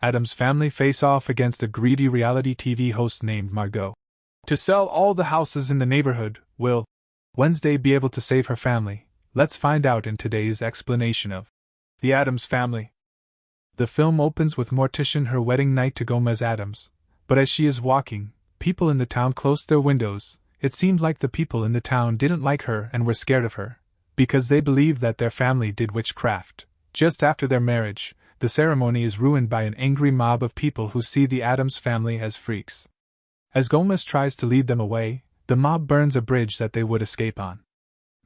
Addams' family face off against a greedy reality TV host named Margot. To sell all the houses in the neighborhood, will Wednesday be able to save her family? Let's find out in today's explanation of The Addams Family. The film opens with Morticia and her wedding night to Gomez Addams, but as she is walking, people in the town close their windows. It seemed like the people in the town didn't like her and were scared of her, because they believed that their family did witchcraft. Just after their marriage, the ceremony is ruined by an angry mob of people who see the Addams family as freaks. As Gomez tries to lead them away, the mob burns a bridge that they would escape on.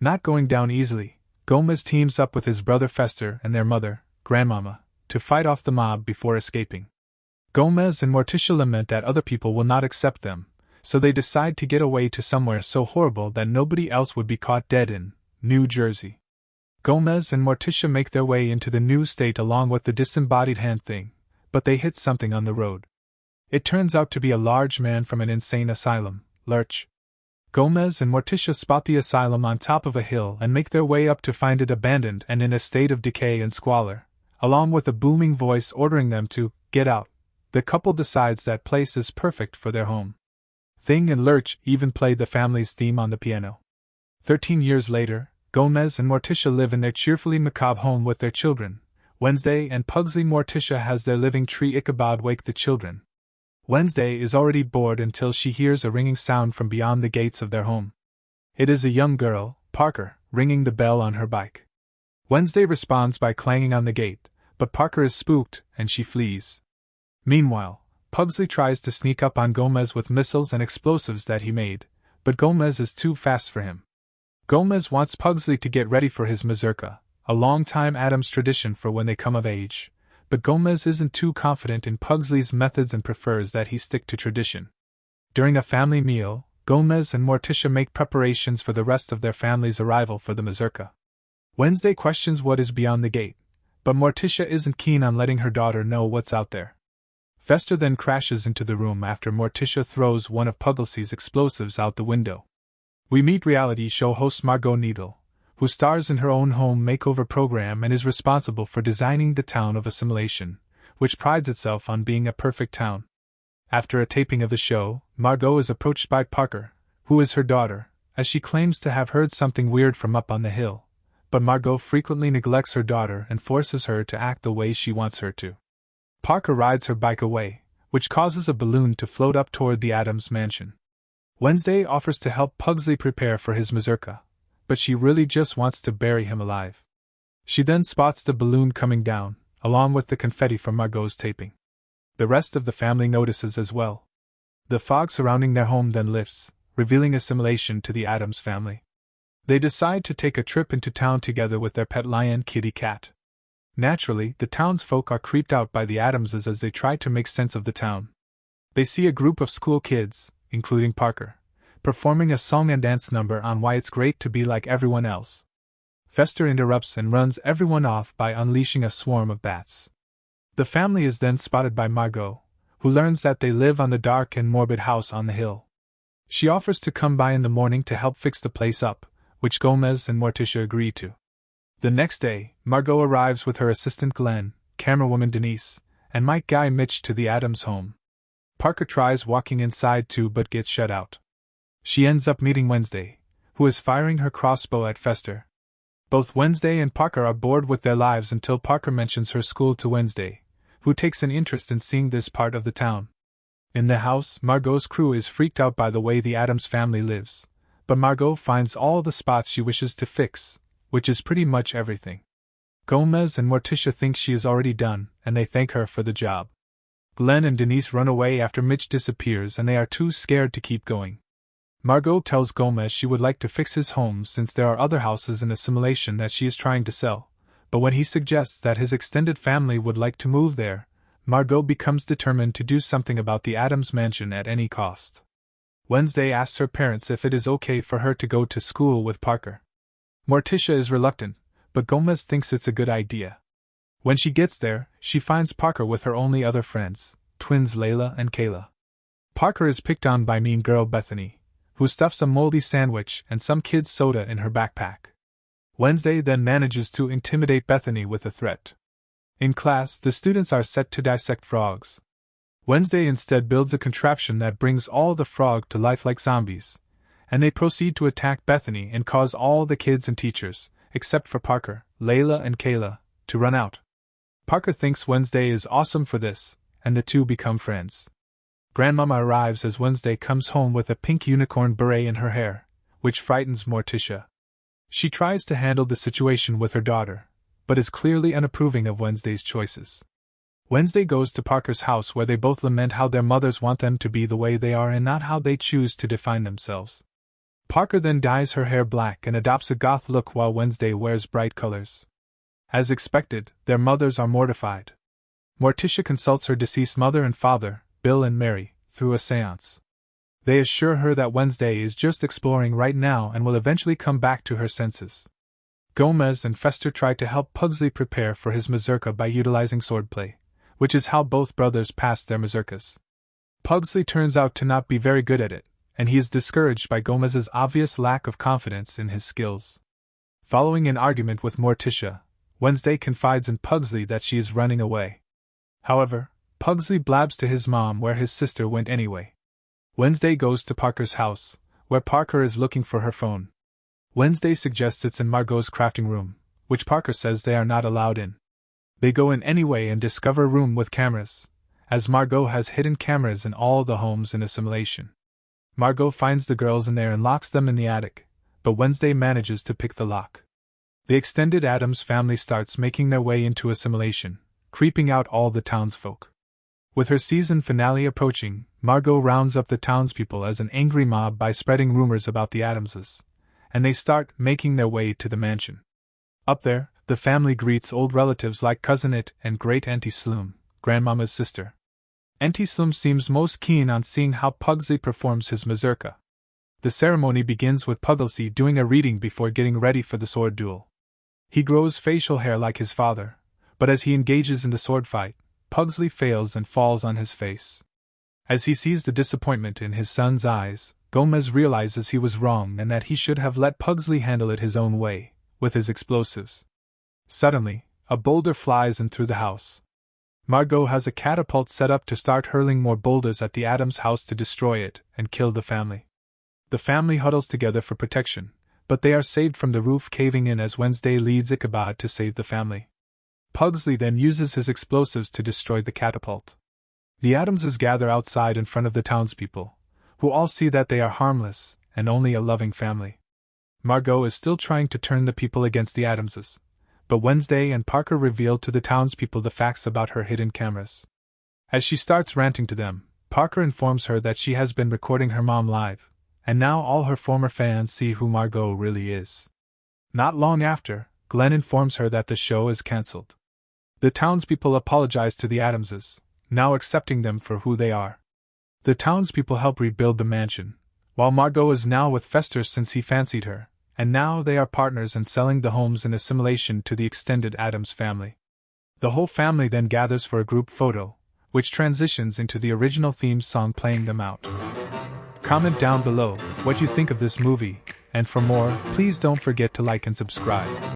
Not going down easily, Gomez teams up with his brother Fester and their mother, Grandmama, to fight off the mob before escaping. Gomez and Morticia lament that other people will not accept them, so they decide to get away to somewhere so horrible that nobody else would be caught dead in New Jersey. Gomez and Morticia make their way into the new state along with the disembodied hand thing, but they hit something on the road. It turns out to be a large man from an insane asylum, Lurch. Gomez and Morticia spot the asylum on top of a hill and make their way up to find it abandoned and in a state of decay and squalor, along with a booming voice ordering them to get out. The couple decides that place is perfect for their home. Thing and Lurch even played the family's theme on the piano. 13 years later, Gomez and Morticia live in their cheerfully macabre home with their children, Wednesday and Pugsley. Morticia has their living tree Ichabod wake the children. Wednesday is already bored until she hears a ringing sound from beyond the gates of their home. It is a young girl, Parker, ringing the bell on her bike. Wednesday responds by clanging on the gate, but Parker is spooked and she flees. Meanwhile, Pugsley tries to sneak up on Gomez with missiles and explosives that he made, but Gomez is too fast for him. Gomez wants Pugsley to get ready for his mazurka, a long-time Addams tradition for when they come of age, but Gomez isn't too confident in Pugsley's methods and prefers that he stick to tradition. During a family meal, Gomez and Morticia make preparations for the rest of their family's arrival for the mazurka. Wednesday questions what is beyond the gate, but Morticia isn't keen on letting her daughter know what's out there. Fester then crashes into the room after Morticia throws one of Pugsley's explosives out the window. We meet reality show host Margot Needle, who stars in her own home makeover program and is responsible for designing the town of Assimilation, which prides itself on being a perfect town. After a taping of the show, Margot is approached by Parker, who is her daughter, as she claims to have heard something weird from up on the hill, but Margot frequently neglects her daughter and forces her to act the way she wants her to. Parker rides her bike away, which causes a balloon to float up toward the Addams mansion. Wednesday offers to help Pugsley prepare for his mazurka, but she really just wants to bury him alive. She then spots the balloon coming down, along with the confetti from Margot's taping. The rest of the family notices as well. The fog surrounding their home then lifts, revealing Assimilation to the Addams family. They decide to take a trip into town together with their pet lion Kitty Cat. Naturally, the townsfolk are creeped out by the Addamses as they try to make sense of the town. They see a group of school kids, including Parker, performing a song and dance number on why it's great to be like everyone else. Fester interrupts and runs everyone off by unleashing a swarm of bats. The family is then spotted by Margot, who learns that they live on the dark and morbid house on the hill. She offers to come by in the morning to help fix the place up, which Gomez and Morticia agree to. The next day, Margot arrives with her assistant Glenn, camerawoman Denise, and Mike Guy Mitch to the Addams home. Parker tries walking inside too but gets shut out. She ends up meeting Wednesday, who is firing her crossbow at Fester. Both Wednesday and Parker are bored with their lives until Parker mentions her school to Wednesday, who takes an interest in seeing this part of the town. In the house, Margot's crew is freaked out by the way the Addams family lives, but Margot finds all the spots she wishes to fix, which is pretty much everything. Gomez and Morticia think she is already done, and they thank her for the job. Glenn and Denise run away after Mitch disappears and they are too scared to keep going. Margot tells Gomez she would like to fix his home since there are other houses in Assimilation that she is trying to sell, but when he suggests that his extended family would like to move there, Margot becomes determined to do something about the Addams mansion at any cost. Wednesday asks her parents if it is okay for her to go to school with Parker. Morticia is reluctant, but Gomez thinks it's a good idea. When she gets there, she finds Parker with her only other friends, twins Layla and Kayla. Parker is picked on by mean girl Bethany, who stuffs a moldy sandwich and some kid's soda in her backpack. Wednesday then manages to intimidate Bethany with a threat. In class, the students are set to dissect frogs. Wednesday instead builds a contraption that brings all the frog to life like zombies, and they proceed to attack Bethany and cause all the kids and teachers, except for Parker, Layla, and Kayla, to run out. Parker thinks Wednesday is awesome for this, and the two become friends. Grandmama arrives as Wednesday comes home with a pink unicorn beret in her hair, which frightens Morticia. She tries to handle the situation with her daughter, but is clearly unapproving of Wednesday's choices. Wednesday goes to Parker's house where they both lament how their mothers want them to be the way they are and not how they choose to define themselves. Parker then dyes her hair black and adopts a goth look while Wednesday wears bright colors. As expected, their mothers are mortified. Morticia consults her deceased mother and father, Bill and Mary, through a seance. They assure her that Wednesday is just exploring right now and will eventually come back to her senses. Gomez and Fester try to help Pugsley prepare for his mazurka by utilizing swordplay, which is how both brothers pass their mazurkas. Pugsley turns out to not be very good at it, and he is discouraged by Gomez's obvious lack of confidence in his skills. Following an argument with Morticia, Wednesday confides in Pugsley that she is running away. However, Pugsley blabs to his mom where his sister went anyway. Wednesday goes to Parker's house, where Parker is looking for her phone. Wednesday suggests it's in Margot's crafting room, which Parker says they are not allowed in. They go in anyway and discover a room with cameras, as Margot has hidden cameras in all the homes in assimilation. Margot finds the girls in there and locks them in the attic, but Wednesday manages to pick the lock. The extended Addams family starts making their way into assimilation, creeping out all the townsfolk. With her season finale approaching, Margot rounds up the townspeople as an angry mob by spreading rumors about the Addamses, and they start making their way to the mansion. Up there, the family greets old relatives like Cousin It and Great Auntie Sloom, Grandmama's sister. Auntie Sloom seems most keen on seeing how Pugsley performs his mazurka. The ceremony begins with Pugsley doing a reading before getting ready for the sword duel. He grows facial hair like his father, but as he engages in the sword fight, Pugsley fails and falls on his face. As he sees the disappointment in his son's eyes, Gomez realizes he was wrong and that he should have let Pugsley handle it his own way, with his explosives. Suddenly, a boulder flies in through the house. Margot has a catapult set up to start hurling more boulders at the Addams house to destroy it and kill the family. The family huddles together for protection, but they are saved from the roof caving in as Wednesday leads Ichabod to save the family. Pugsley then uses his explosives to destroy the catapult. The Addamses gather outside in front of the townspeople, who all see that they are harmless and only a loving family. Margot is still trying to turn the people against the Addamses, but Wednesday and Parker reveal to the townspeople the facts about her hidden cameras. As she starts ranting to them, Parker informs her that she has been recording her mom live, and now all her former fans see who Margot really is. Not long after, Glenn informs her that the show is cancelled. The townspeople apologize to the Addamses, now accepting them for who they are. The townspeople help rebuild the mansion, while Margot is now with Fester since he fancied her, and now they are partners in selling the homes in assimilation to the extended Addams family. The whole family then gathers for a group photo, which transitions into the original theme song playing them out. Comment down below what you think of this movie, and for more, please don't forget to like and subscribe.